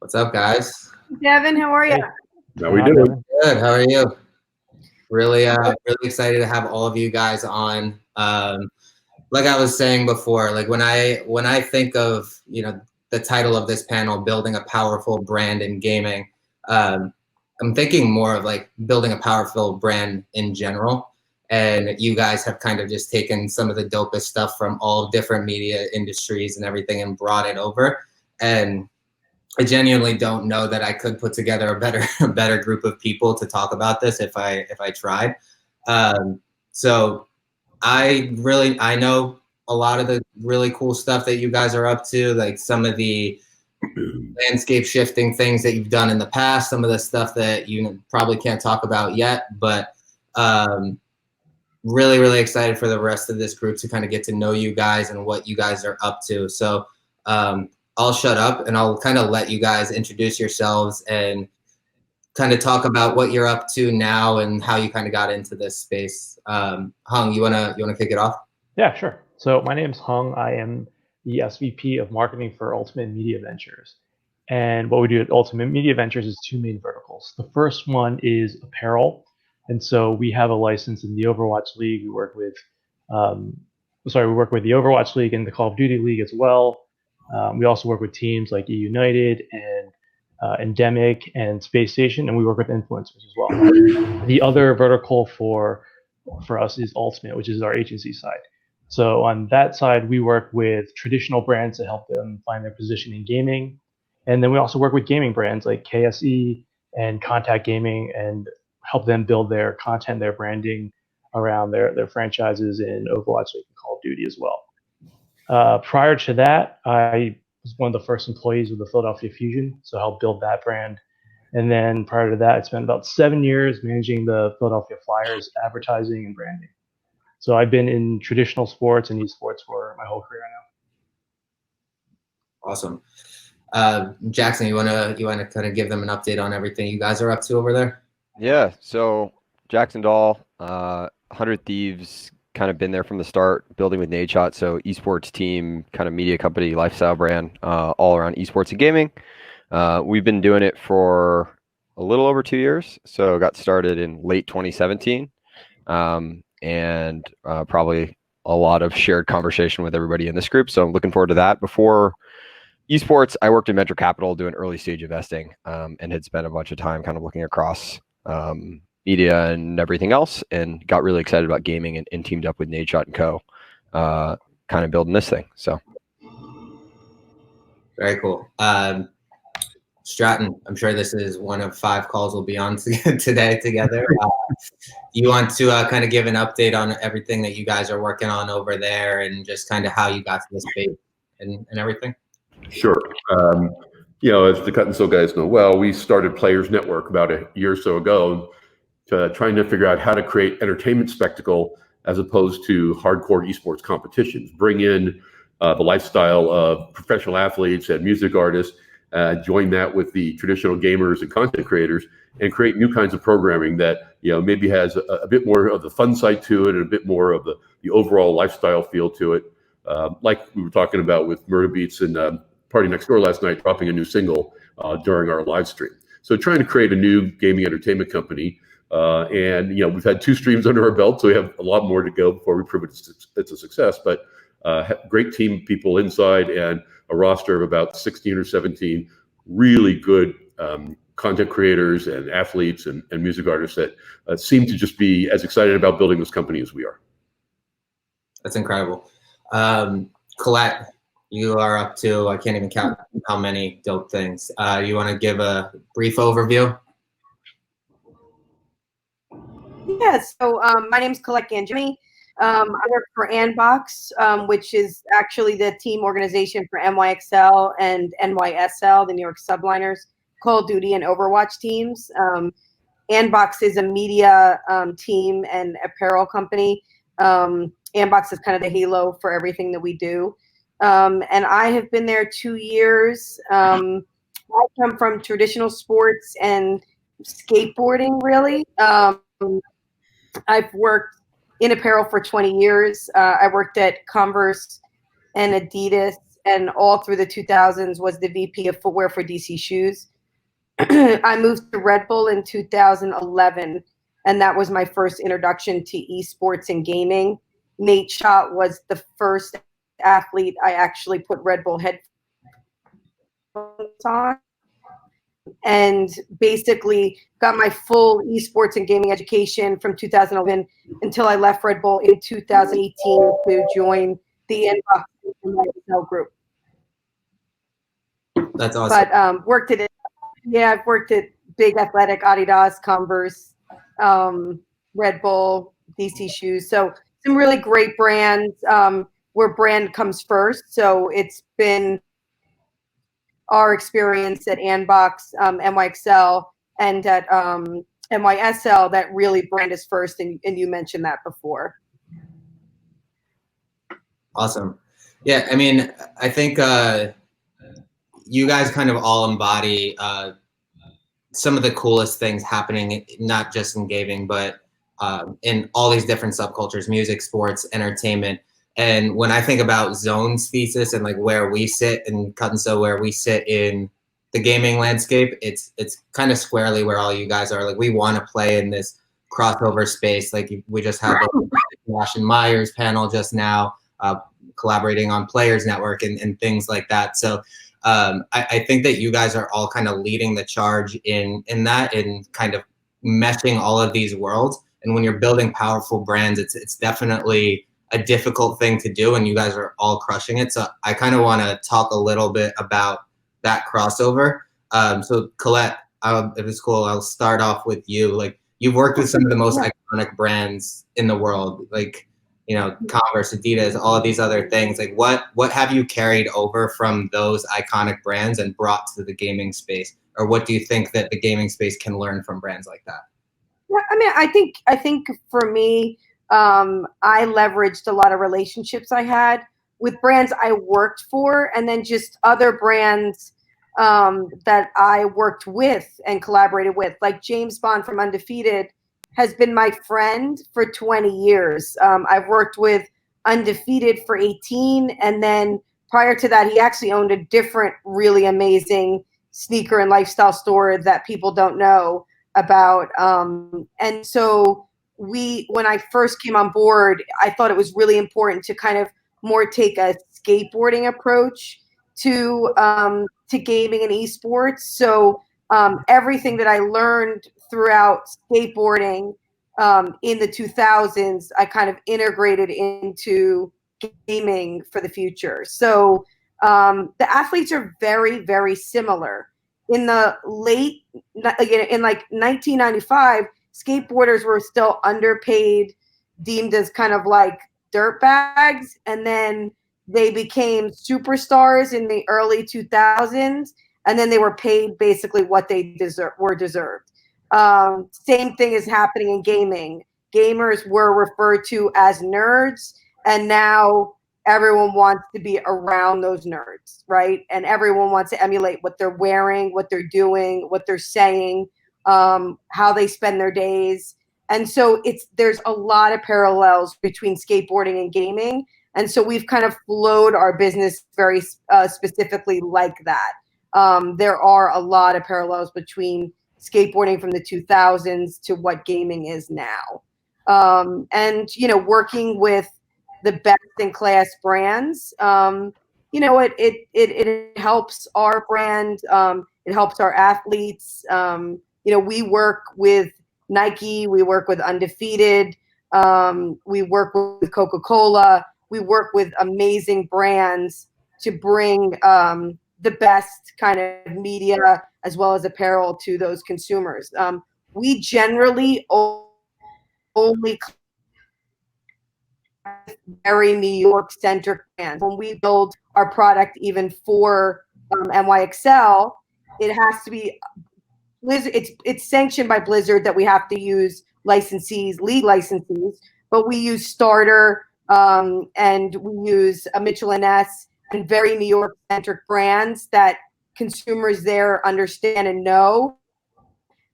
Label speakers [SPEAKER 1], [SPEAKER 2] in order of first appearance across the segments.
[SPEAKER 1] What's up, guys?
[SPEAKER 2] Devin, how are you?
[SPEAKER 3] How we doing?
[SPEAKER 1] Good. How are you? Really excited to have all of you guys on. Like I was saying before, like when I think of the title of this panel, building a powerful brand in gaming, I'm thinking more of like building a powerful brand in general. And you guys have kind of just taken some of the dopest stuff from all different media industries and everything and brought it over. And I genuinely don't know that I could put together a better group of people to talk about this if I tried. So I know a lot of the really cool stuff that you guys are up to, like some of the landscape shifting things that you've done in the past, some of the stuff that you probably can't talk about yet, but really excited for the rest of this group to kind of get to know you guys and what you guys are up to. So I'll shut up and I'll kind of let you guys introduce yourselves and kind of talk about what you're up to now and how you kind of got into this space. Hung, you wanna kick it off?
[SPEAKER 4] Yeah, sure. So my name's Hung. I am the SVP of marketing for Ultimate Media Ventures. And what we do at Ultimate Media Ventures is two main verticals. The first one is apparel. And so we have a license in the Overwatch League. We work with the Overwatch League and the Call of Duty League as well. We also work with teams like E United and Endemic and Space Station, and we work with influencers as well. The other vertical for us is Ultimate, which is our agency side. So on that side, we work with traditional brands to help them find their position in gaming. And then we also work with gaming brands like KSE and Contact Gaming and help them build their content, their branding around their franchises in Overwatch League and Call of Duty as well. Prior to that, I was one of the first employees of the Philadelphia Fusion, so I helped build that brand. And then prior to that, I spent about 7 years managing the Philadelphia Flyers advertising and branding. So I've been in traditional sports and esports for my whole career now.
[SPEAKER 1] Awesome. Jackson, you wanna kind of give them an update on everything you guys are up to over there?
[SPEAKER 5] Yeah, so Jackson Dahl, 100 Thieves, kind of been there from the start, building with Nadeshot, so esports team, kind of media company, lifestyle brand, all around esports and gaming. We've been doing it for a little over 2 years, so got started in late 2017, and probably a lot of shared conversation with everybody in this group, so I'm looking forward to that. Before esports, I worked in venture capital doing early stage investing, and had spent a bunch of time kind of looking across media and everything else, and got really excited about gaming and teamed up with Nadeshot and Co. Kind of building this thing. So
[SPEAKER 1] very cool. Stratton, I'm sure this is one of 5 calls we'll be on today together. You want to kind of give an update on everything that you guys are working on over there and just kind of how you got to this space and everything?
[SPEAKER 3] Sure. As the Cut and Sew guys know well, we started Players Network about a year or so ago, trying to figure out how to create entertainment spectacle as opposed to hardcore esports competitions. Bring in the lifestyle of professional athletes and music artists, join that with the traditional gamers and content creators, and create new kinds of programming that maybe has a bit more of the fun side to it and a bit more of the overall lifestyle feel to it. Like we were talking about with Murder Beats and Party Next Door last night, dropping a new single during our live stream. So trying to create a new gaming entertainment company. And we've had 2 streams under our belt, so we have a lot more to go before we prove it's a success. But great team of people inside and a roster of about 16 or 17 really good content creators and athletes and music artists that seem to just be as excited about building this company as we are.
[SPEAKER 1] That's incredible. Collette, you are up to, I can't even count how many dope things. You want to give a brief overview?
[SPEAKER 2] Yeah, so my name is Collette Gangemi. I work for Andbox, which is actually the team organization for NYXL and NYSL, the New York Subliners, Call of Duty and Overwatch teams. Andbox is a media team and apparel company. Andbox is kind of the halo for everything that we do. And I have been there 2 years. I come from traditional sports and skateboarding, really. I've worked in apparel for 20 years. I worked at Converse and Adidas and all through the 2000s was the VP of footwear for DC Shoes. I moved to Red Bull in 2011, and that was my first introduction to esports and gaming. Nate Schott was the first athlete I actually put Red Bull headphones on, and basically got my full esports and gaming education from 2011 until I left Red Bull in 2018 to join the Andbox group.
[SPEAKER 1] That's awesome.
[SPEAKER 2] But worked at it. Yeah, I've worked at Big Athletic, Adidas, Converse, Red Bull, DC Shoes. So some really great brands where brand comes first. So it's been our experience at Andbox, NYXL, and at NYSL that really brand is first. And you mentioned that before.
[SPEAKER 1] Awesome. Yeah, I mean, I think you guys kind of all embody some of the coolest things happening, not just in gaming, but in all these different subcultures, music, sports, entertainment. And when I think about Zone's thesis and like where we sit in Cut and Sew, where we sit in the gaming landscape, it's kind of squarely where all you guys are. Like, we want to play in this crossover space. Like, we just had the Wash and Myers panel just now, collaborating on Players Network and things like that. So I think that you guys are all kind of leading the charge in that, in kind of meshing all of these worlds. And when you're building powerful brands, it's definitely a difficult thing to do, and you guys are all crushing it. So I kind of want to talk a little bit about that crossover. So Collette, if it's cool, I'll start off with you. Like, you've worked with some of the most iconic brands in the world, like, you know, Converse, Adidas, all of these other things. Like, what have you carried over from those iconic brands and brought to the gaming space? Or what do you think that the gaming space can learn from brands like that?
[SPEAKER 2] Yeah, I mean, I think for me, I leveraged a lot of relationships I had with brands I worked for, and then just other brands that I worked with and collaborated with. Like James Bond from Undefeated has been my friend for 20 years. I've worked with Undefeated for 18, and then prior to that, he actually owned a different really amazing sneaker and lifestyle store that people don't know about. And so when I first came on board, I thought it was really important to kind of more take a skateboarding approach to gaming and esports. So everything that I learned throughout skateboarding in the 2000s, I kind of integrated into gaming for the future. So the athletes are very, very similar. In the late, in like 1995, skateboarders were still underpaid, deemed as kind of like dirt bags, and then they became superstars in the early 2000s, and then they were paid basically what they were deserved. Same thing is happening in gaming. Gamers were referred to as nerds, and now everyone wants to be around those nerds, right? And everyone wants to emulate what they're wearing, what they're doing, what they're saying, how they spend their days. And so there's a lot of parallels between skateboarding and gaming. And so we've kind of flowed our business very specifically like that. There are a lot of parallels between skateboarding from the 2000s to what gaming is now. And, you know, working with the best in class brands, you know, it helps our brand. It helps our athletes. You know, we work with Nike, we work with Undefeated, we work with Coca-Cola, we work with amazing brands to bring the best kind of media as well as apparel to those consumers. We generally only very New York centric brands. When we build our product, even for NYXL, it has to be Blizzard. It's sanctioned by Blizzard that we have to use licensees, league licensees, but we use Starter and we use a Mitchell & Ness and very New York centric brands that consumers there understand and know.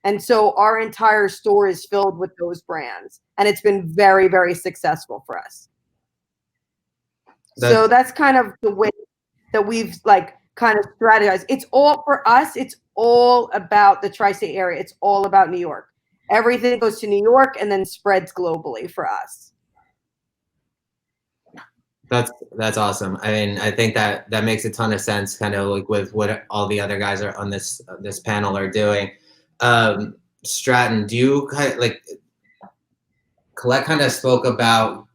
[SPEAKER 2] And so our entire store is filled with those brands, and it's been very, very successful for us. So that's kind of the way that we've like kind of strategized. It's all for us. It's all about the tri-state area. It's all about New York. Everything goes to New York and then spreads globally for us.
[SPEAKER 1] That's awesome. I mean, I think that makes a ton of sense, kind of like with what all the other guys are on this panel are doing. Stratton, do you kind of like Collette kind of spoke about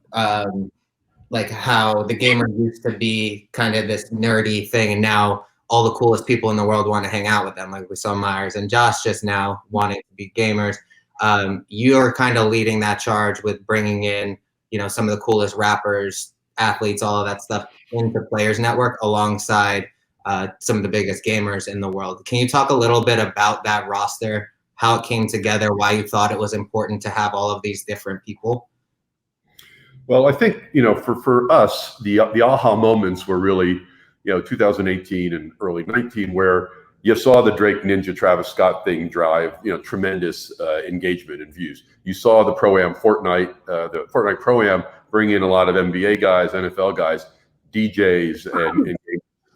[SPEAKER 1] like how the gamer used to be kind of this nerdy thing, and now all the coolest people in the world want to hang out with them. Like we saw Myers and Josh just now wanting to be gamers. You're kind of leading that charge with bringing in, you know, some of the coolest rappers, athletes, all of that stuff into Players Network alongside some of the biggest gamers in the world. Can you talk a little bit about that roster, how it came together, why you thought it was important to have all of these different people?
[SPEAKER 3] Well, I think, you know, for us, the aha moments were really, you know, 2018 and early 19, where you saw the Drake Ninja Travis Scott thing drive, you know, tremendous engagement and views. You saw the Pro-Am Fortnite, the Fortnite Pro-Am bring in a lot of NBA guys, NFL guys, DJs,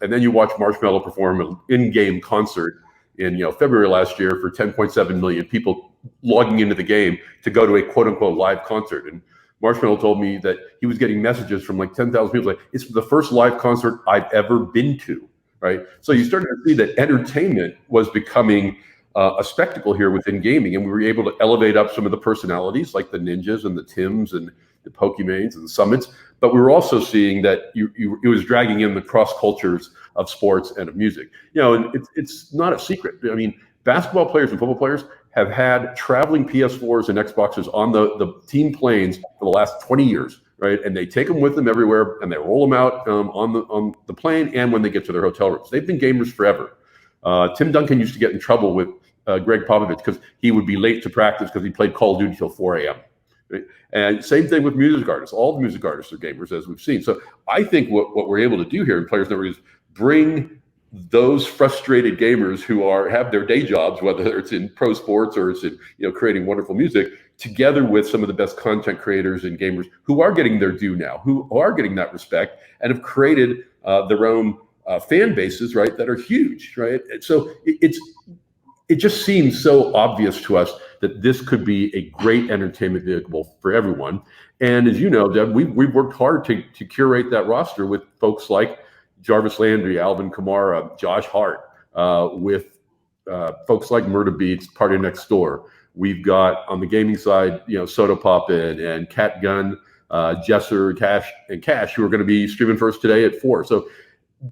[SPEAKER 3] and then you watch Marshmello perform an in-game concert in, you know, February last year for 10.7 million people logging into the game to go to a quote unquote live concert. And Marshmello told me that he was getting messages from like 10,000 people like, it's the first live concert I've ever been to, right? So you started to see that entertainment was becoming a spectacle here within gaming, and we were able to elevate up some of the personalities like the Ninjas and the Tims and the Pokemanes and the Summits, but we were also seeing that it was dragging in the cross cultures of sports and of music. You know, and it's not a secret. I mean, basketball players and football players have had traveling PS4s and Xboxes on the team planes for the last 20 years, right? And they take them with them everywhere, and they roll them out on the plane and when they get to their hotel rooms. They've been gamers forever. Tim Duncan used to get in trouble with Greg Popovich because he would be late to practice because he played Call of Duty till 4 a.m. Right? And same thing with music artists. All the music artists are gamers, as we've seen. So I think what we're able to do here in Players Network is bring those frustrated gamers who have their day jobs, whether it's in pro sports or it's in, you know, creating wonderful music, together with some of the best content creators and gamers who are getting their due now, who are getting that respect and have created their own fan bases, right, that are huge, right? So it just seems so obvious to us that this could be a great entertainment vehicle for everyone. And as you know, Deb, we've worked hard to curate that roster with folks like Jarvis Landry, Alvin Kamara, Josh Hart, with folks like Murda Beats, Party Next Door. We've got on the gaming side, you know, Soda Poppin and Cat Gun, Jesser, Cash, who are going to be streaming for us today at 4. So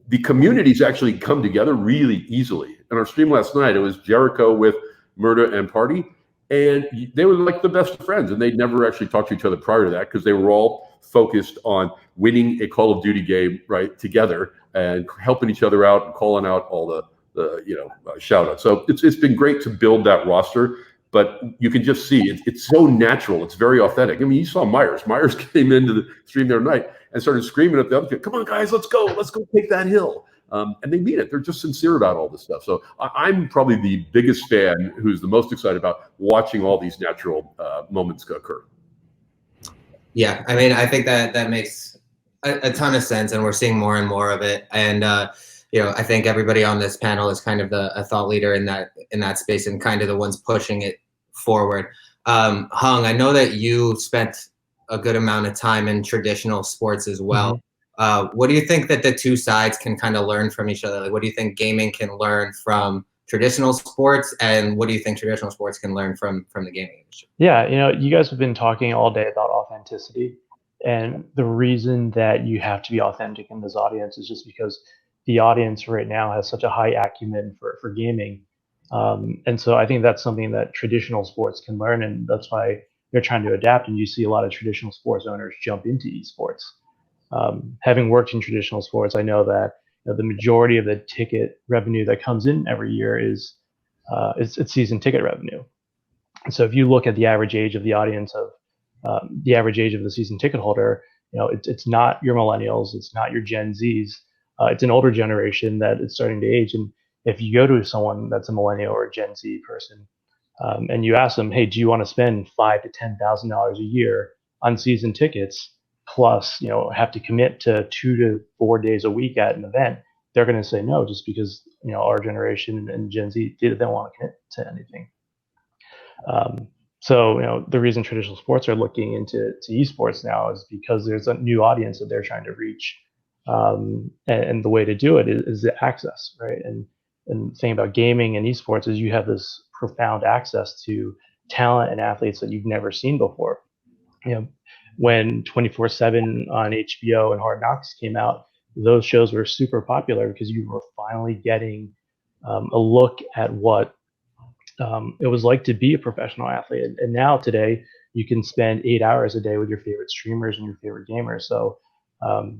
[SPEAKER 3] the communities actually come together really easily. In our stream last night, it was Jericho with Murda and Party, and they were like the best friends, and they'd never actually talked to each other prior to that because they were all focused on winning a Call of Duty game, right, together and helping each other out and calling out all the shout outs. So it's been great to build that roster, but you can just see it's so natural. It's very authentic. I mean, you saw Myers. Myers came into the stream the other night and started screaming at the other kid, "Come on, guys, let's go take that hill." And they mean it. They're just sincere about all this stuff. So I'm probably the biggest fan who's the most excited about watching all these natural moments occur.
[SPEAKER 1] Yeah, I mean, I think that makes a ton of sense, and we're seeing more and more of it. And you know, I think everybody on this panel is kind of a thought leader in that space, and kind of the ones pushing it forward. Hung, I know that you spent a good amount of time in traditional sports as well. Mm-hmm. What do you think that the two sides can kind of learn from each other? Like, what do you think gaming can learn from traditional sports, and what do you think traditional sports can learn from the gaming industry?
[SPEAKER 4] Yeah, you know, you guys have been talking all day about authenticity, and the reason that you have to be authentic in this audience is just because the audience right now has such a high acumen for gaming. And so I think that's something that traditional sports can learn, and that's why they're trying to adapt, and you see a lot of traditional sports owners jump into esports. Having worked in traditional sports, I know that the majority of the ticket revenue that comes in every year is it's season ticket revenue. And so if you look at the average age of the audience of the average age of the season ticket holder, you know, it's not your millennials, it's not your Gen Zs, it's an older generation that is starting to age. And if you go to someone that's a millennial or a Gen Z person, and you ask them, hey, do you want to spend $5,000 to $10,000 a year on season tickets, plus, you know, have to commit to 2 to 4 days a week at an event? they're going to say no, just because our generation and Gen Z didn't want to commit to anything. So the reason traditional sports are looking into esports now is because there's a new audience that they're trying to reach, and the way to do it is the access, right? And the thing about gaming and esports is you have this profound access to talent and athletes that you've never seen before. When 24/7 on HBO and Hard Knocks came out, those shows were super popular because you were finally getting a look at what it was like to be a professional athlete. And now today, you can spend 8 hours a day with your favorite streamers and your favorite gamers. So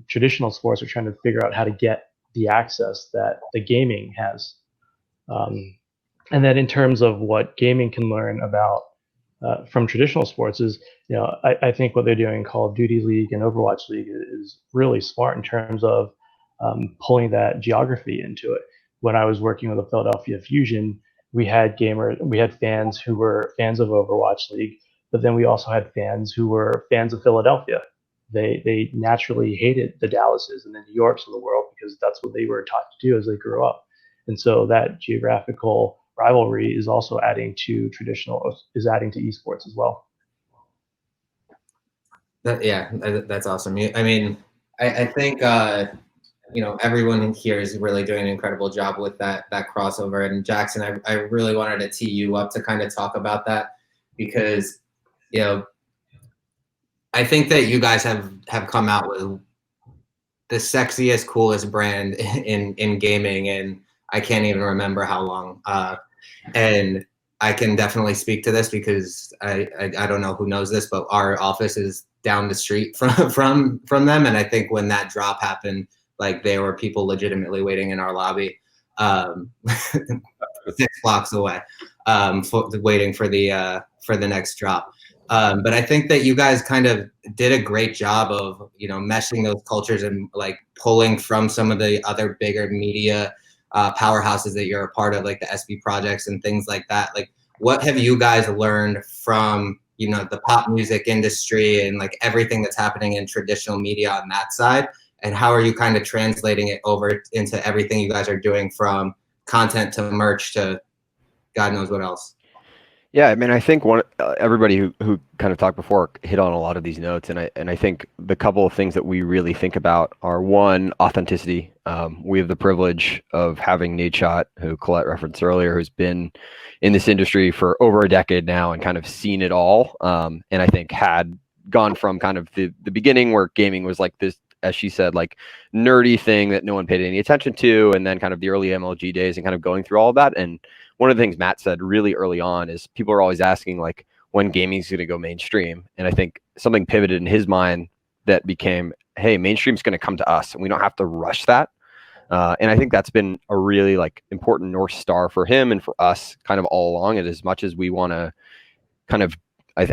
[SPEAKER 4] traditional sports are trying to figure out how to get the access that the gaming has. And then in terms of what gaming can learn about from traditional sports is, I think what they're doing in Call of Duty League and Overwatch League is really smart in terms of pulling that geography into it. When I was working with the Philadelphia Fusion, we had fans who were fans of Overwatch League, but then we also had fans who were fans of Philadelphia. They naturally hated the Dallases and the New Yorks of the world because that's what they were taught to do as they grew up. And so that geographical rivalry is also adding to esports as well.
[SPEAKER 1] That's awesome. I mean, I think everyone in here is really doing an incredible job with that crossover. And Jackson, I really wanted to tee you up to kind of talk about that because I think that you guys have come out with the sexiest, coolest brand in gaming, and I can't even remember how long. And I can definitely speak to this because I don't know who knows this, but our office is down the street from them, and I think when that drop happened, like there were people legitimately waiting in our lobby, 6 blocks away, waiting for the next drop. But I think that you guys kind of did a great job of meshing those cultures and like pulling from some of the other bigger media powerhouses that you're a part of, like the SB projects and things like that. Like, what have you guys learned from the pop music industry and like everything that's happening in traditional media on that side? And how are you kind of translating it over into everything you guys are doing, from content to merch to God knows what else?
[SPEAKER 5] Yeah, I mean, I think everybody who kind of talked before hit on a lot of these notes, and I think the couple of things that we really think about are, one, authenticity. We have the privilege of having Nadeshot, who Collette referenced earlier, who's been in this industry for over a decade now and kind of seen it all, and I think had gone from kind of the beginning where gaming was like this, as she said, like nerdy thing that no one paid any attention to, and then kind of the early MLG days and kind of going through all of that. And one of the things Matt said really early on is people are always asking like when gaming is going to go mainstream. And I think something pivoted in his mind that became, hey, mainstream's going to come to us and we don't have to rush that. And I think that's been a really like important North Star for him and for us kind of all along. And as much as we want to kind of,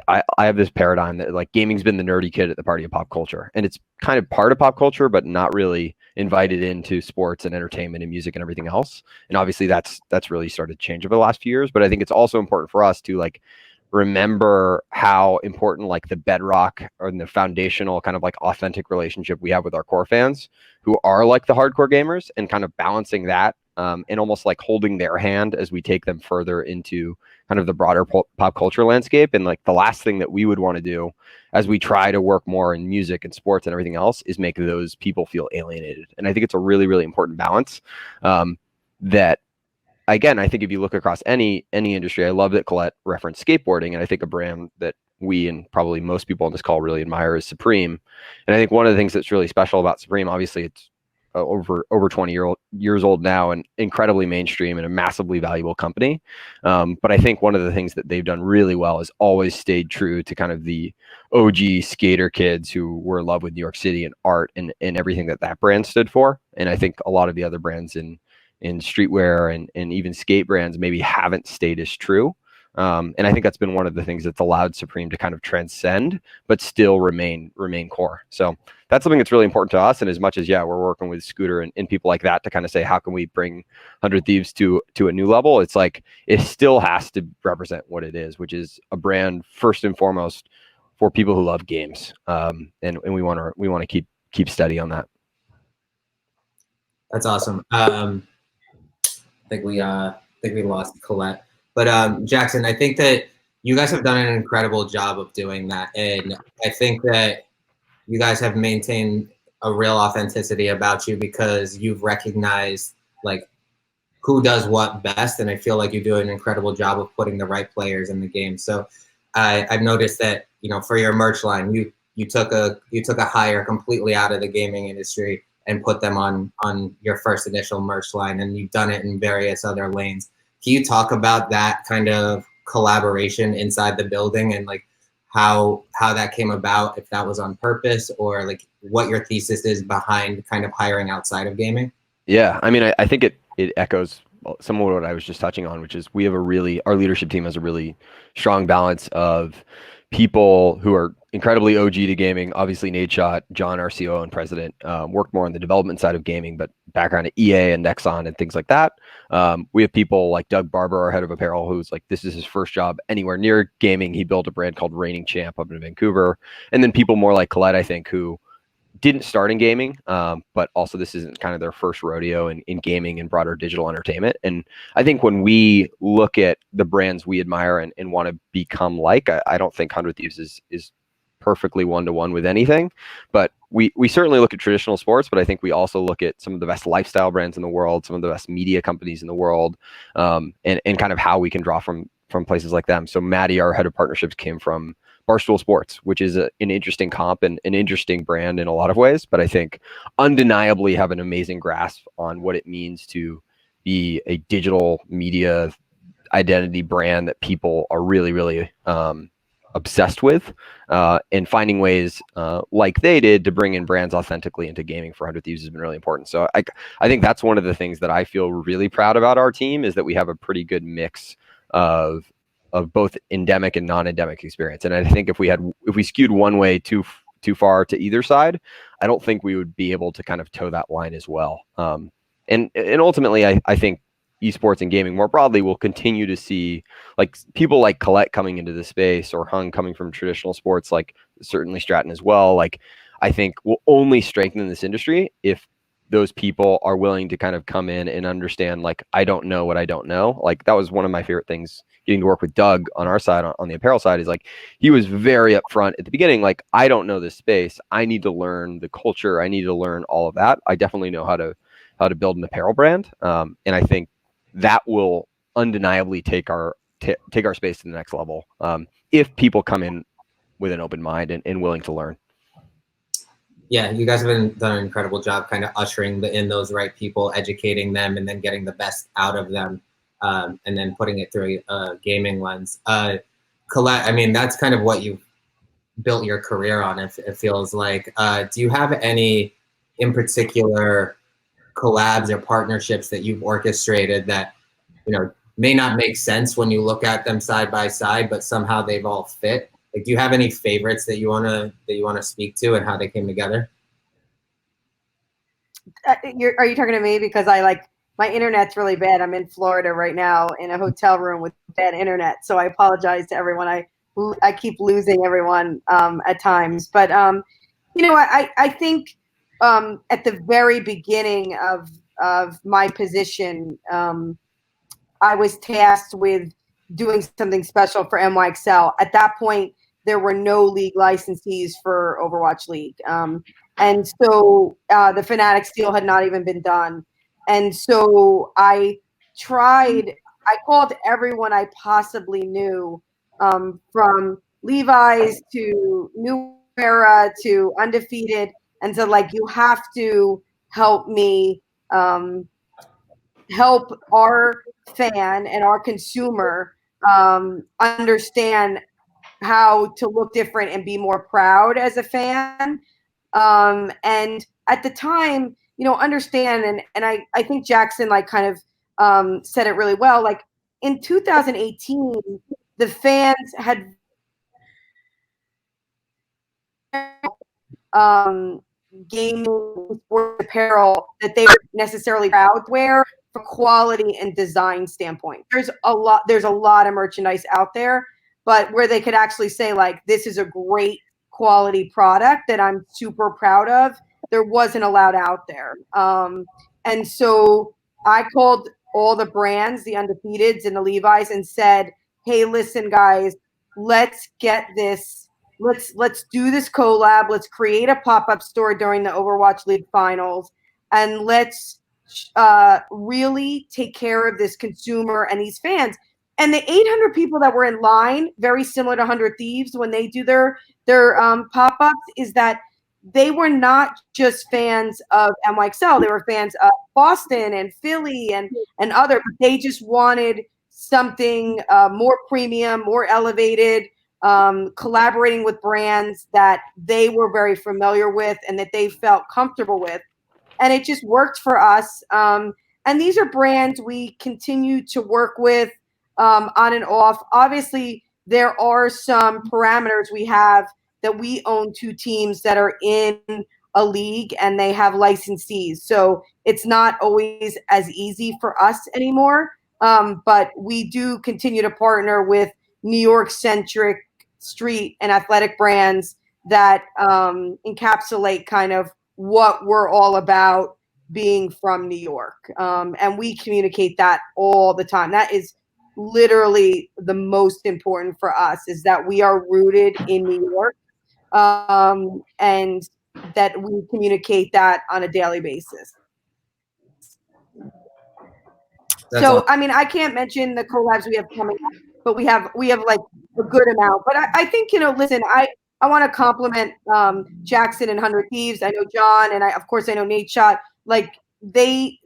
[SPEAKER 5] I have this paradigm that like gaming's been the nerdy kid at the party of pop culture, and it's kind of part of pop culture, but not really invited into sports and entertainment and music and everything else. And obviously that's really started to change over the last few years. But I think it's also important for us to like remember how important like the bedrock or the foundational kind of like authentic relationship we have with our core fans who are like the hardcore gamers, and kind of balancing that and almost like holding their hand as we take them further into kind of the broader pop culture landscape. And like the last thing that we would want to do as we try to work more in music and sports and everything else is make those people feel alienated. And I think it's a really, really important balance that, again, I think if you look across any industry, I love that Collette referenced skateboarding. And I think a brand that we and probably most people on this call really admire is Supreme. And I think one of the things that's really special about Supreme, obviously it's over 20 years old now and incredibly mainstream and a massively valuable company. But I think one of the things that they've done really well is always stayed true to kind of the OG skater kids who were in love with New York City and art and everything that brand stood for. And I think a lot of the other brands in streetwear and even skate brands maybe haven't stayed as true. And I think that's been one of the things that's allowed Supreme to kind of transcend, but still remain core. So that's something that's really important to us. And as much as, we're working with Scooter and people like that to kind of say, how can we bring 100 Thieves to a new level? It's like, it still has to represent what it is, which is a brand first and foremost for people who love games. And we want to keep steady on that.
[SPEAKER 1] That's awesome. I think we lost Collette, but Jackson, I think that you guys have done an incredible job of doing that, and I think that you guys have maintained a real authenticity about you because you've recognized like who does what best, and I feel like you do an incredible job of putting the right players in the game. So I've noticed that, you know, for your merch line, you took a hire completely out of the gaming industry and put them on your first initial merch line, and you've done it in various other lanes. Can you talk about that kind of collaboration inside the building and like how that came about, if that was on purpose, or like what your thesis is behind kind of hiring outside of gaming?
[SPEAKER 5] Yeah, I mean, I think it echoes some of what I was just touching on, which is we have our leadership team has a really strong balance of people who are incredibly OG to gaming. Obviously, Nate Schott, John, our COO and president, worked more on the development side of gaming, but background at EA and Nexon and things like that. We have people like Doug Barber, our head of apparel, who's like, this is his first job anywhere near gaming. He built a brand called Reigning Champ up in Vancouver. And then people more like Collette, I think, who didn't start in gaming, but also this isn't kind of their first rodeo in gaming and broader digital entertainment. And I think when we look at the brands we admire and want to become like, I don't think 100 Thieves is perfectly one-to-one with anything, but we certainly look at traditional sports, but I think we also look at some of the best lifestyle brands in the world, some of the best media companies in the world, and kind of how we can draw from places like them. So Maddie, our head of partnerships, came from Barstool Sports, which is an interesting comp and an interesting brand in a lot of ways, but I think undeniably have an amazing grasp on what it means to be a digital media identity brand that people are really, really obsessed with, and finding ways like they did to bring in brands authentically into gaming for 100 Thieves has been really important. So I think that's one of the things that I feel really proud about our team, is that we have a pretty good mix of both endemic and non-endemic experience. And I think if we skewed one way too far to either side, I don't think we would be able to kind of toe that line as well. And ultimately, I think esports and gaming more broadly will continue to see like people like Collette coming into the space, or Hung coming from traditional sports, like certainly Stratton as well. Like I think will only strengthen this industry if those people are willing to kind of come in and understand, like, I don't know what I don't know. Like that was one of my favorite things getting to work with Doug on our side, on the apparel side, is like, he was very upfront at the beginning. Like, I don't know this space. I need to learn the culture. I need to learn all of that. I definitely know how to build an apparel brand. And I think that will undeniably take our space to the next level. If people come in with an open mind and willing to learn.
[SPEAKER 1] Yeah, you guys have done an incredible job kind of ushering in those right people, educating them, and then getting the best out of them, and then putting it through a gaming lens. Collette, I mean, that's kind of what you built your career on, it feels like. Do you have any, in particular, collabs or partnerships that you've orchestrated that, you know, may not make sense when you look at them side by side, but somehow they've all fit? Like, do you have any favorites that you wanna speak to and how they came together?
[SPEAKER 2] Are you talking to me? Because my internet's really bad. I'm in Florida right now in a hotel room with bad internet, so I apologize to everyone. I keep losing everyone at times, but you know, I think at the very beginning of my position, I was tasked with doing something special for NYXL. At that point, there were no league licensees for Overwatch League. And so the Fanatics deal had not even been done. And so I called everyone I possibly knew, from Levi's to New Era to Undefeated, and so like, you have to help me help our fan and our consumer understand how to look different and be more proud as a fan. And at the time, you know, understand, and I think Jackson like kind of said it really well. Like in 2018, the fans had gaming sports apparel that they were necessarily proud to wear for quality and design standpoint. There's a lot of merchandise out there, but where they could actually say like, this is a great quality product that I'm super proud of, there wasn't allowed out there. And so I called all the brands, the Undefeateds and the Levi's, and said, hey, listen, guys, let's get this. Let's do this collab. Let's create a pop-up store during the Overwatch League finals, and let's really take care of this consumer and these fans. And the 800 people that were in line, very similar to 100 Thieves when they do their pop-ups, is that they were not just fans of NYXL. They were fans of Boston and Philly and other. They just wanted something more premium, more elevated, collaborating with brands that they were very familiar with and that they felt comfortable with. And it just worked for us. And these are brands we continue to work with on and off. Obviously, there are some parameters we have that we own 2 teams that are in a league and they have licensees. So it's not always as easy for us anymore. But we do continue to partner with New York-centric street and athletic brands that encapsulate kind of what we're all about being from New York. And we communicate that all the time. That is literally the most important for us, is that we are rooted in New York, and that we communicate that on a daily basis.
[SPEAKER 1] That's
[SPEAKER 2] so,
[SPEAKER 1] awesome.
[SPEAKER 2] I mean, I can't mention the collabs we have coming up, but we have like a good amount. But I think, listen, I want to compliment Jackson and 100 Thieves. I know John, and of course I know Nate Shot. Like they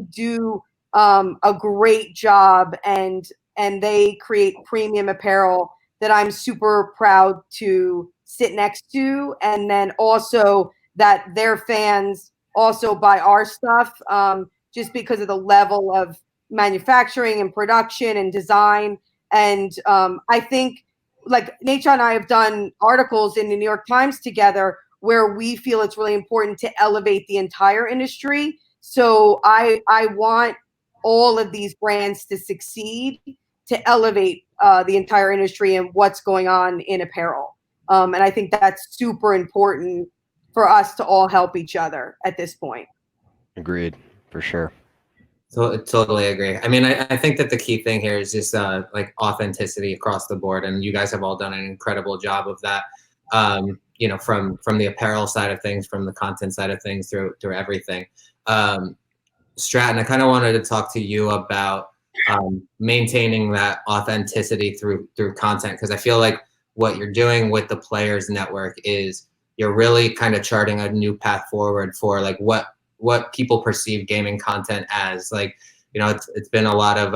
[SPEAKER 2] do a great job, and they create premium apparel that I'm super proud to sit next to, and then also that their fans also buy our stuff just because of the level of manufacturing and production and design. And I think, like, Nate and I have done articles in the New York Times together where we feel it's really important to elevate the entire industry. So I want all of these brands to succeed, to elevate the entire industry and what's going on in apparel. And I think that's super important for us to all help each other at this point.
[SPEAKER 5] Agreed, for sure.
[SPEAKER 1] So, totally agree. I mean, I think that the key thing here is just like authenticity across the board, and you guys have all done an incredible job of that. From the apparel side of things, from the content side of things, through everything. Stratton, I kind of wanted to talk to you about maintaining that authenticity through content, because I feel like what you're doing with the Players Network is you're really kind of charting a new path forward for like what people perceive gaming content as. Like, it's been a lot of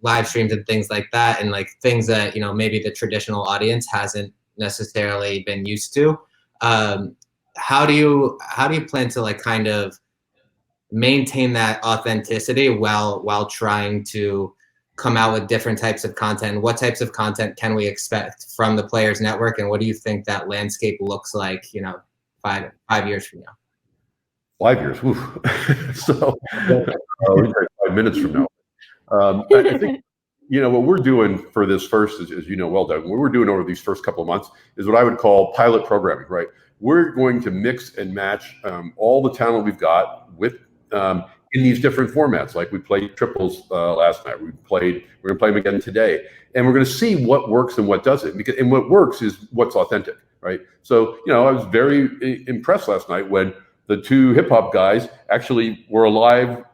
[SPEAKER 1] live streams and things like that, and like things that maybe the traditional audience hasn't necessarily been used to. How do you plan to like kind of maintain that authenticity while trying to come out with different types of content? What types of content can we expect from the Players Network, and what do you think that landscape looks like 5 years from now?
[SPEAKER 3] 5 years. So we're 5 minutes from now. I think what we're doing for this first, as you know well, Devon, what we're doing over these first couple of months is what I would call pilot programming, right? We're going to mix and match all the talent we've got with in these different formats. Like we played triples last night. We're going to play them again today, and we're going to see what works and what doesn't. And what works is what's authentic, right? So I was very impressed last night when the 2 hip hop guys actually were alive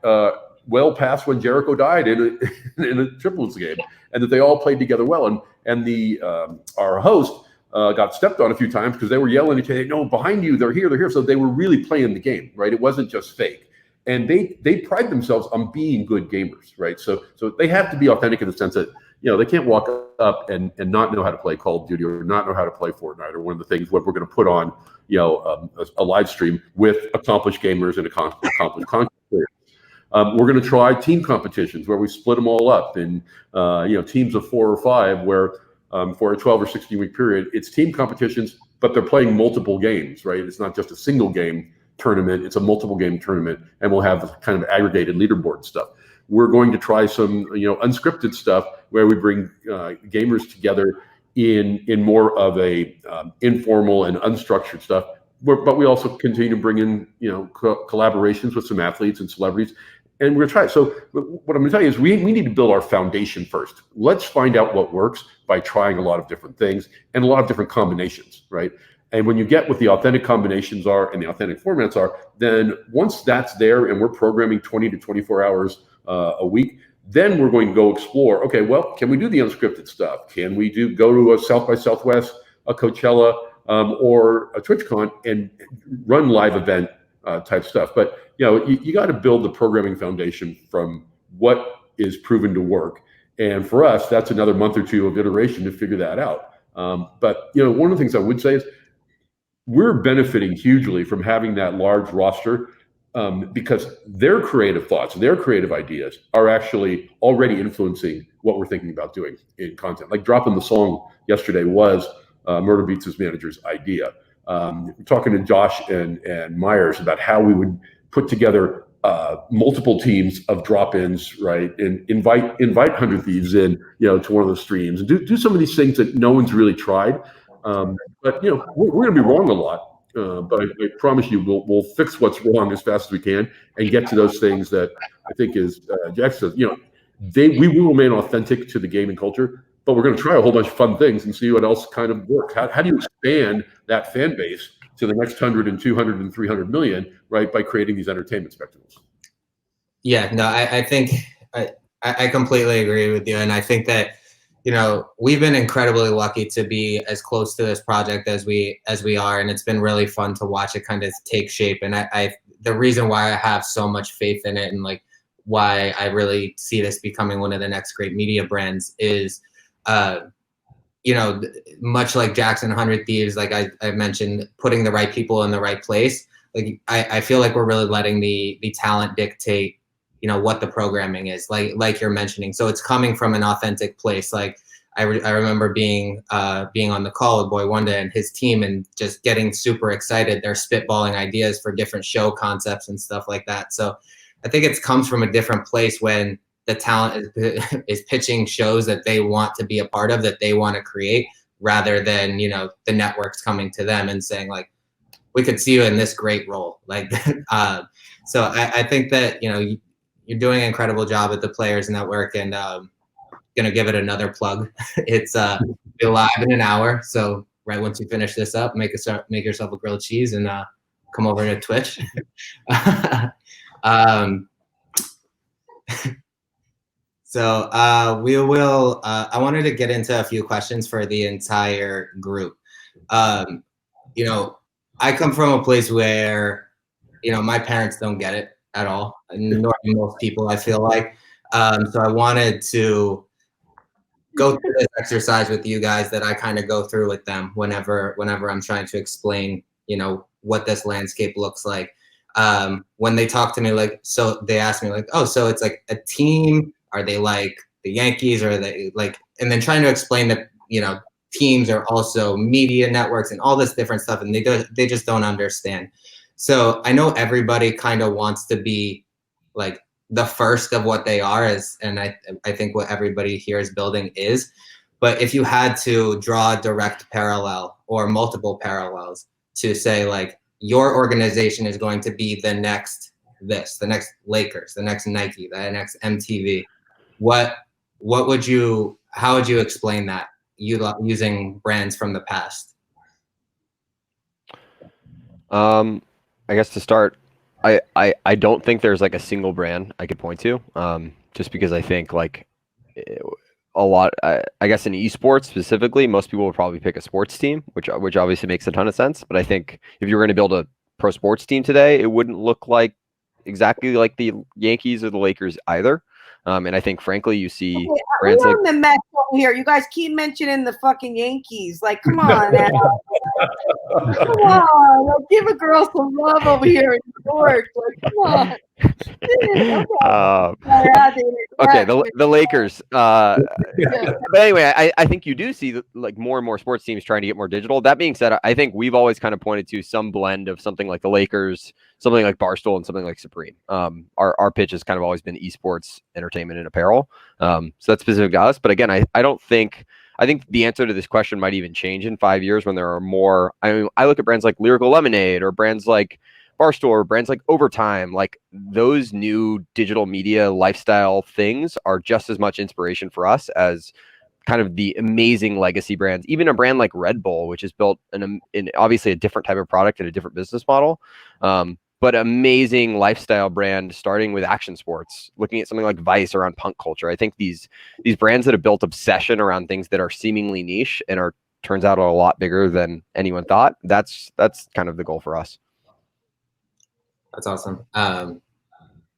[SPEAKER 3] well past when Jericho died in a triples game, and that they all played together well. And the our host got stepped on a few times because they were yelling at each other, "No, behind you, they're here, they're here." So they were really playing the game, right? It wasn't just fake. And they pride themselves on being good gamers, right? So they have to be authentic in the sense that they can't walk up and not know how to play Call of Duty or not know how to play Fortnite or one of the things what we're going to put on a live stream with accomplished gamers and accomplished content players. We're going to try team competitions where we split them all up in teams of 4 or 5, where for a 12 or 16 week period, it's team competitions, but they're playing multiple games, right? It's not just a single game tournament, it's a multiple game tournament, and we'll have kind of aggregated leaderboard stuff. We're going to try some unscripted stuff where we bring gamers together in more of a informal and unstructured stuff, but we also continue to bring in, collaborations with some athletes and celebrities, and we're gonna try it. So what I'm gonna tell you is we need to build our foundation first. Let's find out what works by trying a lot of different things and a lot of different combinations, right? And when you get what the authentic combinations are and the authentic formats are, then once that's there and we're programming 20 to 24 hours a week, then we're going to go explore, okay, well, can we do the unscripted stuff? Can we go to a South by Southwest, a Coachella, or a TwitchCon and run live event type stuff? But you got to build the programming foundation from what is proven to work. And for us, that's another month or two of iteration to figure that out. But one of the things I would say is we're benefiting hugely from having that large roster, because their creative thoughts, their creative ideas are actually already influencing what we're thinking about doing in content. Like dropping the song yesterday was Murder Beats' manager's idea. Talking to Josh and Myers about how we would put together multiple teams of drop-ins, right, and invite 100 Thieves in, to one of the streams, and do some of these things that no one's really tried. But we're going to be wrong a lot. But I promise you, we'll fix what's wrong as fast as we can and get to those things that I think is Jack says. We will remain authentic to the gaming culture, but we're going to try a whole bunch of fun things and see what else kind of works. How do you expand that fan base to the next 100 and 200 and 300 million, right, by creating these entertainment spectacles?
[SPEAKER 1] Yeah, no, I think I completely agree with you, and I think that we've been incredibly lucky to be as close to this project as we are, and it's been really fun to watch it kind of take shape. And the reason why I have so much faith in it and like why I really see this becoming one of the next great media brands is, much like Jackson 100 Thieves, like I mentioned, putting the right people in the right place. Like I feel like we're really letting the talent dictate what the programming is, like you're mentioning. So it's coming from an authentic place. Like I remember being on the call with Boy Wonder and his team and just getting super excited. They're spitballing ideas for different show concepts and stuff like that. So I think it comes from a different place when the talent is pitching shows that they want to be a part of, that they want to create, rather than, the networks coming to them and saying like, we could see you in this great role. Like, so I think that, you're doing an incredible job at the Players Network, and gonna give it another plug. It's be live in an hour. So right once you finish this up, make yourself a grilled cheese and come over to Twitch. So we will. I wanted to get into a few questions for the entire group. I come from a place where, my parents don't get it at all, nor do most people, I feel like. So I wanted to go through this exercise with you guys that I kind of go through with them whenever I'm trying to explain, what this landscape looks like. When they talk to me, like, so they ask me like, oh, so it's like a team? Are they like the Yankees? Or are they like, and then trying to explain that, teams are also media networks and all this different stuff, and they just don't understand. So I know everybody kind of wants to be like the first of what they are, and I think what everybody here is building is. But if you had to draw a direct parallel or multiple parallels to say like your organization is going to be the next the next Lakers, the next Nike, the next MTV, how would you explain that using brands from the past?
[SPEAKER 5] I guess to start, I don't think there's like a single brand I could point to, just because I think like a lot, I guess in esports specifically, most people would probably pick a sports team, which obviously makes a ton of sense. But I think if you were going to build a pro sports team today, it wouldn't look like exactly like the Yankees or the Lakers either. And I think, frankly, you see brands like
[SPEAKER 2] the Mets over here. You guys keep mentioning the fucking Yankees. Like, come on, man. Come on, like, give a girl some love over here in New York. Like, come on.
[SPEAKER 5] Okay, the Lakers. But anyway, I think you do see like more and more sports teams trying to get more digital. That being said, I think we've always kind of pointed to some blend of something like the Lakers, something like Barstool, and something like Supreme. Our pitch has kind of always been esports, entertainment, and apparel. So that's specific to us. But again, I don't think I think the answer to this question might even change in 5 years when there are more. I mean, I look at brands like Lyrical Lemonade or brands like Barstool, brands like Overtime, like those new digital media lifestyle things are just as much inspiration for us as kind of the amazing legacy brands. Even a brand like Red Bull, which is built in obviously a different type of product and a different business model, but amazing lifestyle brand starting with action sports, looking at something like Vice around punk culture. I think these brands that have built obsession around things that are seemingly niche and turns out a lot bigger than anyone thought. That's kind of the goal for us.
[SPEAKER 1] That's awesome.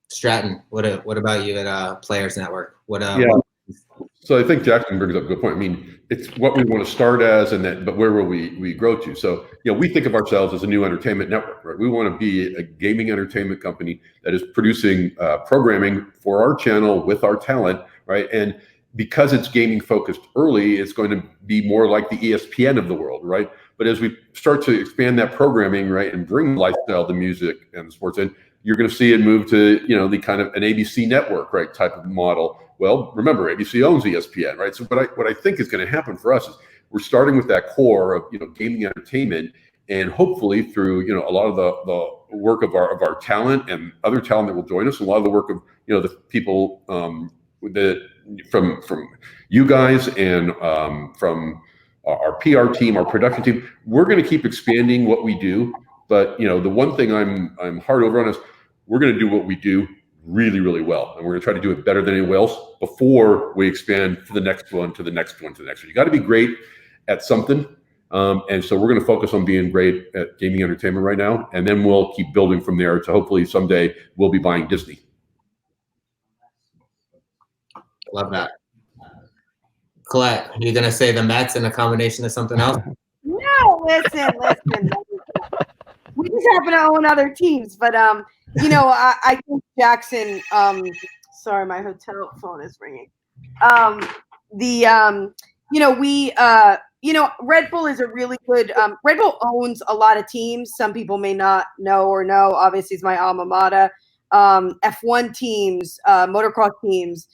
[SPEAKER 1] Stratton, what about you at Players Network?
[SPEAKER 3] So I think Jackson brings up a good point. I mean, it's what we want to start as, but where will we grow to? So, we think of ourselves as a new entertainment network, right? We want to be a gaming entertainment company that is producing programming for our channel with our talent, right? And because it's gaming focused early, it's going to be more like the ESPN of the world, right? But as we start to expand that programming, right, and bring lifestyle to music and sports in, you're going to see it move to, the kind of an ABC network, right, type of model. Well, remember, ABC owns ESPN, right? So what I think is going to happen for us is we're starting with that core of, gaming entertainment, and hopefully through, a lot of the work of our talent and other talent that will join us, a lot of the work of, the people from you guys and from our PR team, our production team, we're going to keep expanding what we do. But, the one thing I'm hard over on is we're going to do what we do really, really well. And we're going to try to do it better than anyone else before we expand to the next one, to the next one, to the next one. You got to be great at something. And so we're going to focus on being great at gaming entertainment right now. And then we'll keep building from there to hopefully someday we'll be buying Disney.
[SPEAKER 1] Love that. Collette, are you going to say the Mets in a combination of something else?
[SPEAKER 2] No, listen. We just happen to own other teams, but I think Jackson. Sorry, my hotel phone is ringing. Red Bull is a really good. Red Bull owns a lot of teams. Some people may not know or know. Obviously, it's my alma mater. F1 teams, motocross teams.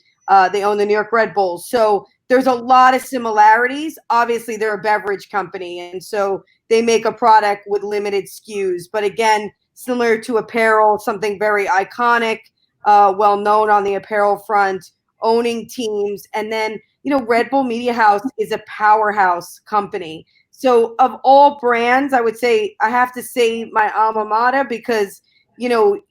[SPEAKER 2] They own the New York Red Bulls. So there's a lot of similarities. Obviously, they're a beverage company, and so they make a product with limited SKUs. But again, similar to apparel, something very iconic, well known on the apparel front, owning teams. And then, Red Bull Media House is a powerhouse company. So of all brands, I would say I have to say my alma mater because, you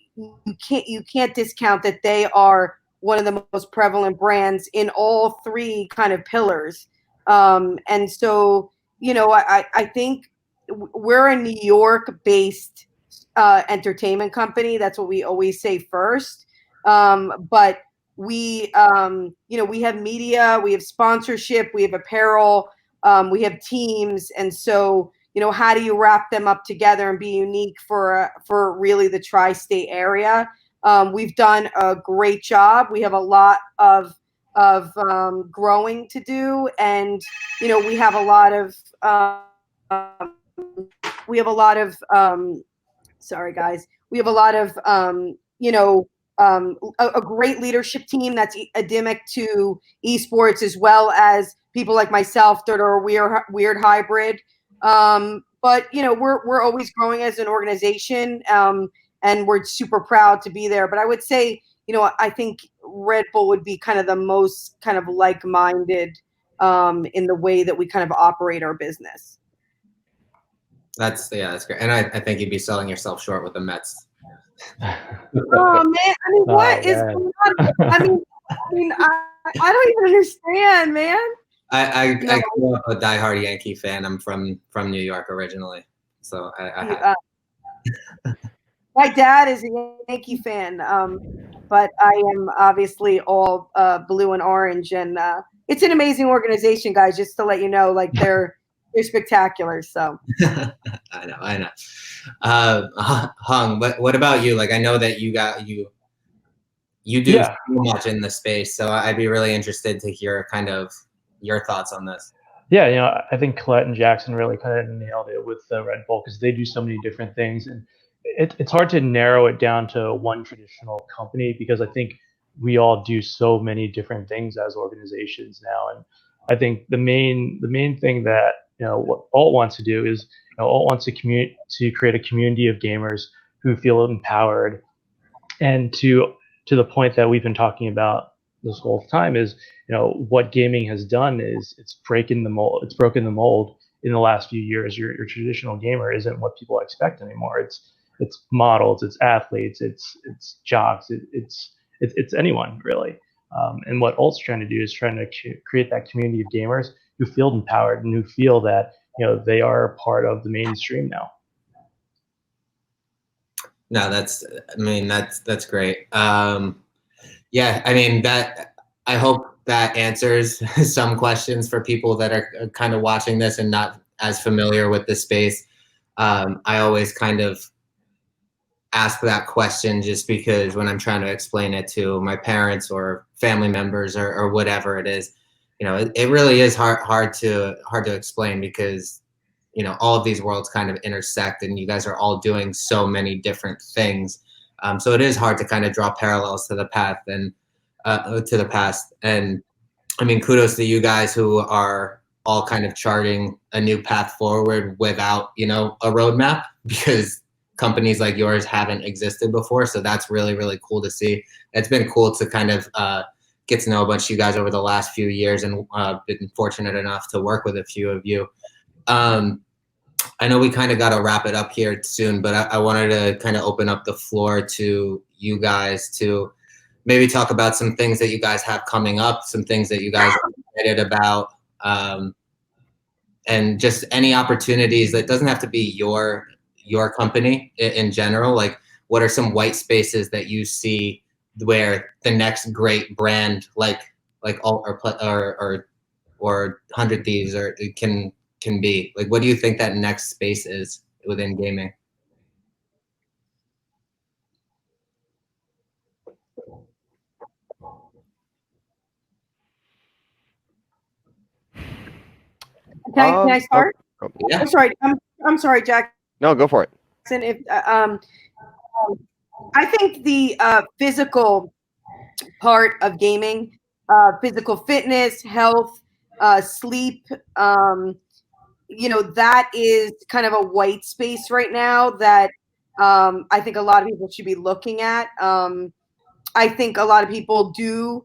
[SPEAKER 2] can't discount that they are one of the most prevalent brands in all three kind of pillars. And so, I think we're a New York-based entertainment company. That's what we always say first. But we have media, we have sponsorship, we have apparel, we have teams. And so, how do you wrap them up together and be unique for really the tri-state area? We've done a great job. We have a lot of growing to do, and we have a lot of sorry guys, we have a lot of a great leadership team that's endemic to esports, as well as people like myself that are a weird hybrid. But we're always growing as an organization. And we're super proud to be there. But I would say, I think Red Bull would be kind of the most kind of like-minded in the way that we kind of operate our business.
[SPEAKER 1] That's great. And I think you'd be selling yourself short with the Mets.
[SPEAKER 2] Oh man, I mean, what is going on? I don't even understand, man.
[SPEAKER 1] I grew up a diehard Yankee fan. I'm from New York originally, so I
[SPEAKER 2] my dad is a Yankee fan, but I am obviously all blue and orange, and it's an amazing organization, guys. Just to let you know, like they're spectacular. So
[SPEAKER 1] I know. Hung, what about you? Like, I know that you do so much in the space, so I'd be really interested to hear kind of your thoughts on this.
[SPEAKER 4] Yeah, I think Collette and Jackson really kind of nailed it with Red Bull, because they do so many different things, and it's hard to narrow it down to one traditional company, because I think we all do so many different things as organizations now. And I think the main thing that what Alt wants to do is Alt wants to create a community of gamers who feel empowered, and to the point that we've been talking about this whole time is what gaming has done is it's broken the mold in the last few years. Your traditional gamer isn't what people expect anymore. It's models, it's athletes, it's jocks, it's anyone really. And what Alt's trying to do is trying to create that community of gamers who feel empowered and who feel that they are part of the mainstream now.
[SPEAKER 1] No, that's great. Yeah, I mean, I hope that answers some questions for people that are kind of watching this and not as familiar with the space. I always kind of ask that question just because when I'm trying to explain it to my parents or family members or whatever it is, it really is hard to explain because all of these worlds kind of intersect and you guys are all doing so many different things. So it is hard to kind of draw parallels to the past and And I mean, kudos to you guys who are all kind of charting a new path forward without, a roadmap, because companies like yours haven't existed before. So that's really, really cool to see. It's been cool to kind of get to know a bunch of you guys over the last few years, and been fortunate enough to work with a few of you. I know we kind of got to wrap it up here soon, but I wanted to kind of open up the floor to you guys to maybe talk about some things that you guys have coming up, some things that you guys are excited about, and just any opportunities. That doesn't have to be your company in general. Like, what are some white spaces that you see where the next great brand like Alt or 100 Thieves or can be? Like, what do you think that next space is within gaming?
[SPEAKER 2] Can I start?
[SPEAKER 1] Yeah.
[SPEAKER 2] I'm sorry, Jackson.
[SPEAKER 5] No, go for it.
[SPEAKER 2] If I think the physical part of gaming, physical fitness, health, sleep, that is kind of a white space right now that I think a lot of people should be looking at. I think a lot of people do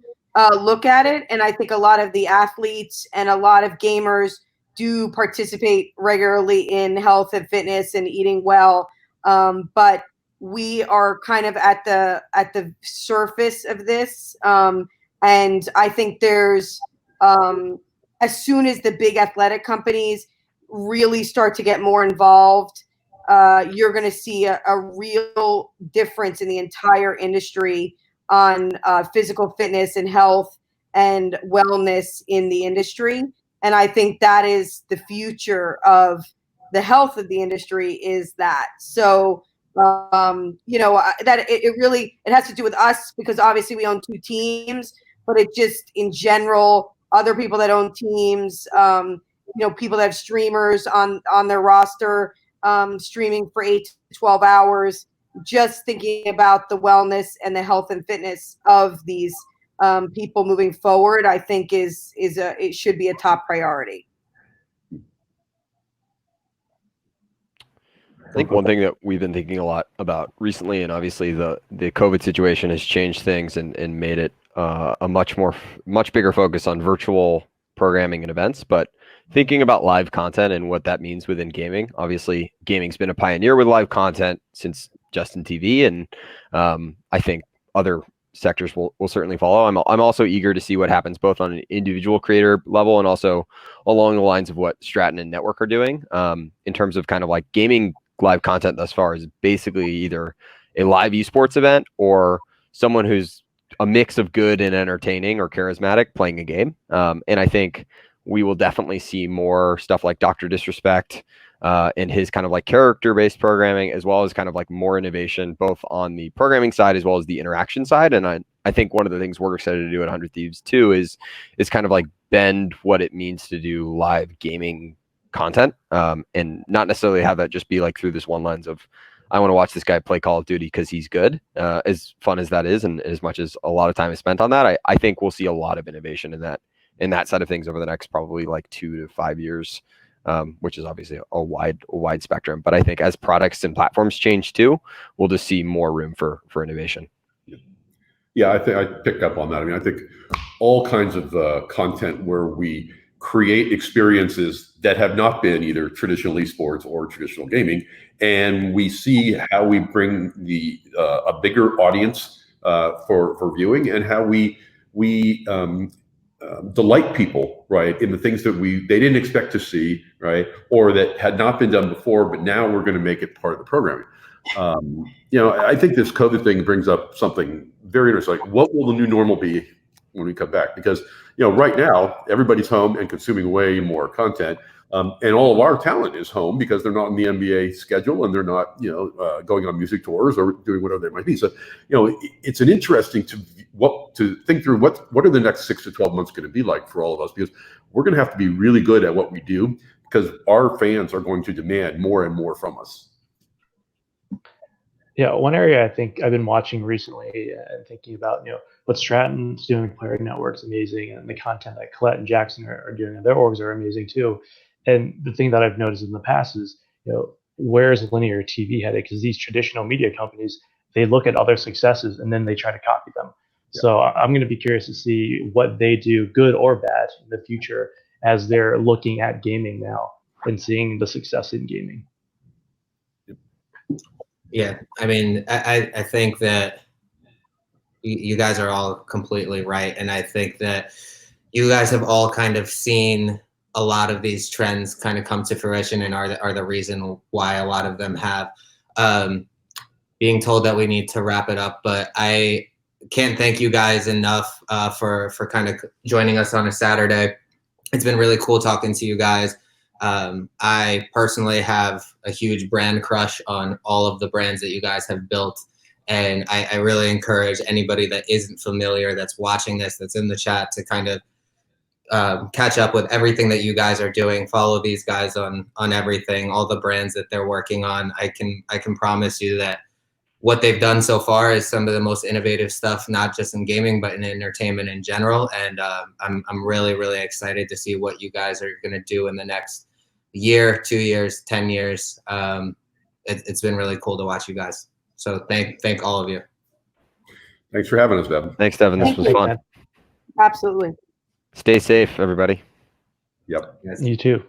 [SPEAKER 2] look at it, and I think a lot of the athletes and a lot of gamers do participate regularly in health and fitness and eating well. But we are kind of at the surface of this, and I think there's as soon as the big athletic companies really start to get more involved, you're going to see a real difference in the entire industry on physical fitness and health and wellness in the industry. And I think that is the future of the health of the industry, is that. So, that it has to do with us, because obviously we own 2 teams, but it just in general, other people that own teams, people that have streamers on their roster, streaming for 8 to 12 hours, just thinking about the wellness and the health and fitness of these people moving forward, I think it should be a top priority.
[SPEAKER 5] I think one thing that we've been thinking a lot about recently, and obviously the COVID situation has changed things and made it a much bigger focus on virtual programming and events, but thinking about live content and what that means within gaming. Obviously, gaming's been a pioneer with live content since Justin TV, and I think other sectors will certainly follow. I'm also eager to see what happens both on an individual creator level and also along the lines of what Stratton and NTWRK are doing in terms of kind of like gaming live content thus far is basically either a live esports event or someone who's a mix of good and entertaining or charismatic playing a game. And I think we will definitely see more stuff like Dr. Disrespect and his kind of like character-based programming, as well as kind of like more innovation, both on the programming side as well as the interaction side. And I think one of the things we're excited to do at 100 Thieves too is kind of like bend what it means to do live gaming content, and not necessarily have that just be like through this one lens of, I want to watch this guy play Call of Duty because he's good. As fun as that is, and as much as a lot of time is spent on that, I think we'll see a lot of innovation in that in that side of things over the next probably like 2 to 5 years, which is obviously a wide spectrum. But I think as products and platforms change too, we'll just see more room for innovation.
[SPEAKER 3] Yeah, I think I picked up on that. I mean, I think all kinds of content where we create experiences that have not been either traditional esports or traditional gaming, and we see how we bring the a bigger audience for viewing, and how we delight people, right, in the things that they didn't expect to see, right, or that had not been done before, but now we're going to make it part of the programming. I think this COVID thing brings up something very interesting. Like, what will the new normal be when we come back? Because right now everybody's home and consuming way more content, and all of our talent is home because they're not in the NBA schedule, and they're not going on music tours or doing whatever they might be. So it's an interesting to think through what are the next 6 to 12 months going to be like for all of us, because we're going to have to be really good at what we do because our fans are going to demand more and more from us.
[SPEAKER 4] Yeah, one area I think I've been watching recently and thinking about, what Stratton's doing with Player Network's amazing, and the content that Collette and Jackson are doing in their orgs are amazing too. And the thing that I've noticed in the past is, where's linear TV headed? Because these traditional media companies, they look at other successes and then they try to copy them. Yeah. So I'm going to be curious to see what they do, good or bad, in the future as they're looking at gaming now and seeing the success in gaming.
[SPEAKER 1] Yeah, I mean, I think that you guys are all completely right. And I think that you guys have all kind of seen a lot of these trends kind of come to fruition, and are the reason why a lot of them have. Being told that we need to wrap it up, but I can't thank you guys enough for kind of joining us on a Saturday. It's been really cool talking to you guys. I personally have a huge brand crush on all of the brands that you guys have built. And I really encourage anybody that isn't familiar, that's watching this, that's in the chat, to kind of catch up with everything that you guys are doing. Follow these guys on everything, all the brands that they're working on. I can promise you that what they've done so far is some of the most innovative stuff, not just in gaming, but in entertainment in general. And I'm really, really excited to see what you guys are going to do in the next year, 2 years, 10 years. It's been really cool to watch you guys. So thank all of you.
[SPEAKER 3] Thanks for having us, Devon.
[SPEAKER 5] Thanks, Devon. This was fun.
[SPEAKER 2] Absolutely.
[SPEAKER 5] Stay safe, everybody.
[SPEAKER 3] Yep.
[SPEAKER 4] You too.